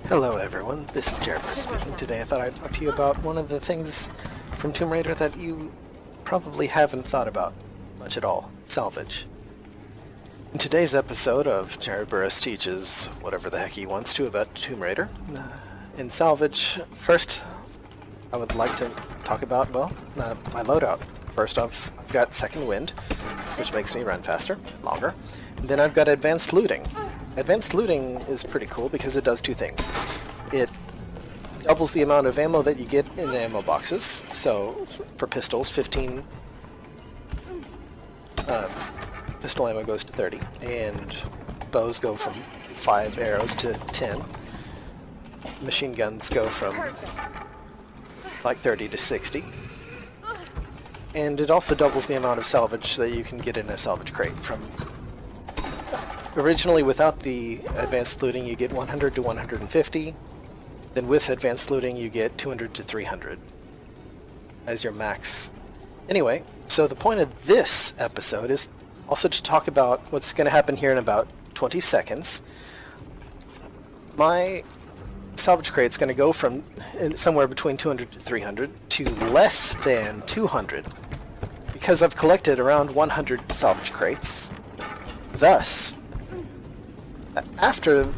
Hello everyone, this is Jared speaking. Today I thought I'd talk to you about one of the things from Tomb Raider that you probably haven't thought about much at all, salvage. In today's episode of Jared teaches whatever the heck he wants to about Tomb Raider, in Salvage, first I would like to talk about, my loadout. First off, I've got Second Wind, which makes me run faster, longer. And then I've got Advanced Looting. Advanced Looting is pretty cool because it does two things. It doubles the amount of ammo that you get in the ammo boxes. So for pistols, 15 pistol ammo goes to 30, and bows go from 5 arrows to 10. Machine guns go from like 30 to 60. And it also doubles the amount of salvage that you can get in a salvage crate. From originally, without the advanced looting, you get 100 to 150. Then with advanced looting, you get 200 to 300 as your max. Anyway, so the point of this episode is also to talk about what's going to happen here in about 20 seconds. My salvage crate is going to go from somewhere between 200 to 300 to less than 200 because I've collected around 100 salvage crates. Thus, after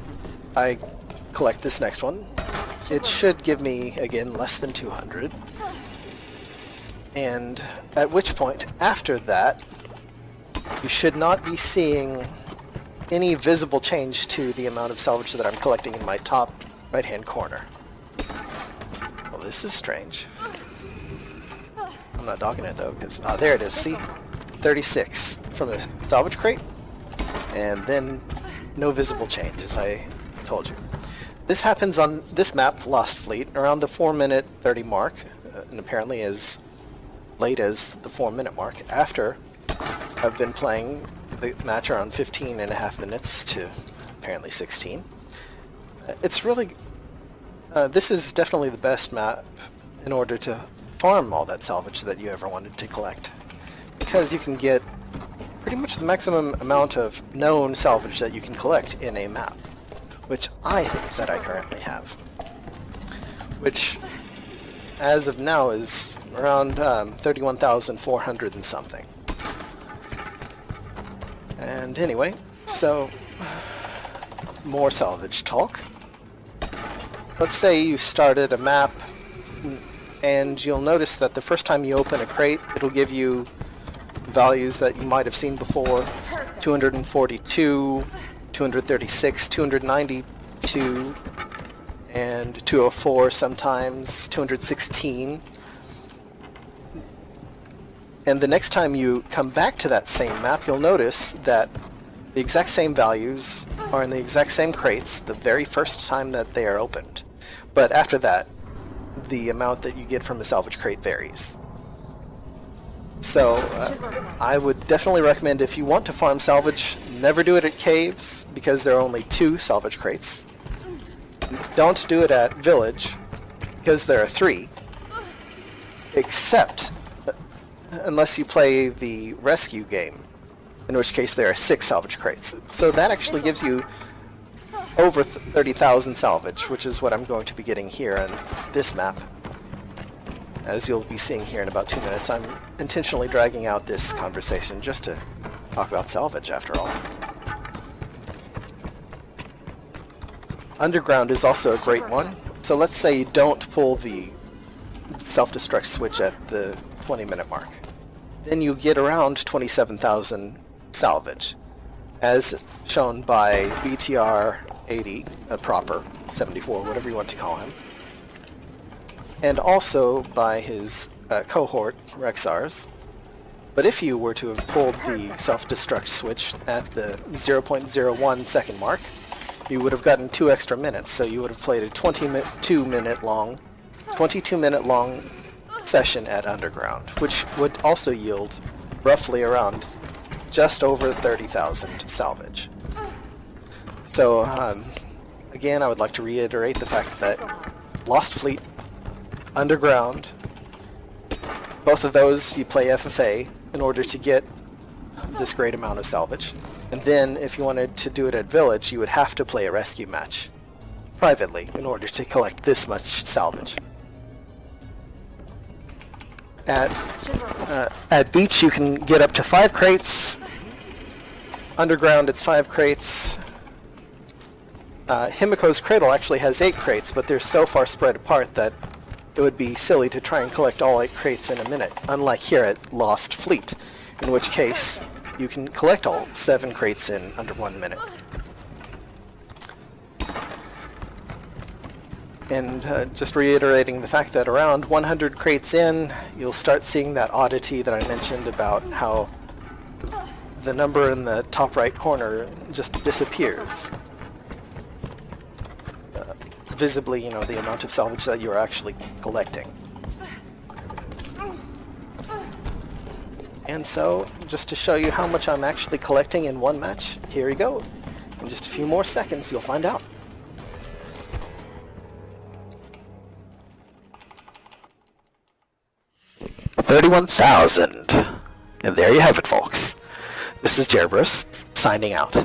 I collect this next one, it should give me, again, less than 200. And at which point, after that, you should not be seeing any visible change to the amount of salvage that I'm collecting in my top right-hand corner. Well, this is strange. I'm not dogging it, though, because... there it is, see? 36 from a salvage crate, and then no visible change, as I told you. This happens on this map, Lost Fleet, around the 4-minute 30 mark, and apparently as late as the 4-minute mark, after I've been playing the match around 15 and a half minutes to apparently 16. It's really... this is definitely the best map in order to farm all that salvage that you ever wanted to collect, because you can get pretty much the maximum amount of known salvage that you can collect in a map, which I think that I currently have, which as of now is around 31,400 and something. And anyway, so more salvage talk. Let's say you started a map and you'll notice that the first time you open a crate, it'll give you values that you might have seen before: 242, 236, 292, and 204 sometimes, 216. And the next time you come back to that same map, you'll notice that the exact same values are in the exact same crates the very first time that they are opened. But after that, the amount that you get from a salvage crate varies. So, I would definitely recommend, if you want to farm salvage, never do it at caves, because there are only 2 salvage crates. Don't do it at village, because there are 3. Except, unless you play the rescue game, in which case there are 6 salvage crates. So that actually gives you over 30,000 salvage, which is what I'm going to be getting here on this map. As you'll be seeing here in about 2 minutes, I'm intentionally dragging out this conversation just to talk about salvage, after all. Underground is also a great one. So let's say you don't pull the self-destruct switch at the 20-minute mark. Then you get around 27,000 salvage, as shown by BTR 80, a proper 74, whatever you want to call him, and also by his cohort, Rexars. But if you were to have pulled the self-destruct switch at the 0.01 second mark, you would have gotten 2 extra minutes, so you would have played a 22-minute long session at Underground, which would also yield roughly around just over 30,000 salvage. So, again, I would like to reiterate the fact that Lost Fleet, Underground, both of those you play FFA in order to get this great amount of salvage. And then if you wanted to do it at Village, you would have to play a rescue match. privately in order to collect this much salvage. At beach you can get up to 5 crates. Underground it's 5 crates. Himiko's cradle actually has 8 crates, but they're so far spread apart that it would be silly to try and collect all 8 crates in a minute, unlike here at Lost Fleet, in which case you can collect all 7 crates in under 1 minute. And just reiterating the fact that around 100 crates in, you'll start seeing that oddity that I mentioned about how the number in the top right corner just disappears. Visibly, you know, the amount of salvage that you're actually collecting. And so, just to show you how much I'm actually collecting in one match, here we go. In just a few more seconds, you'll find out. 31,000. And there you have it, folks. This is Cerberus, signing out.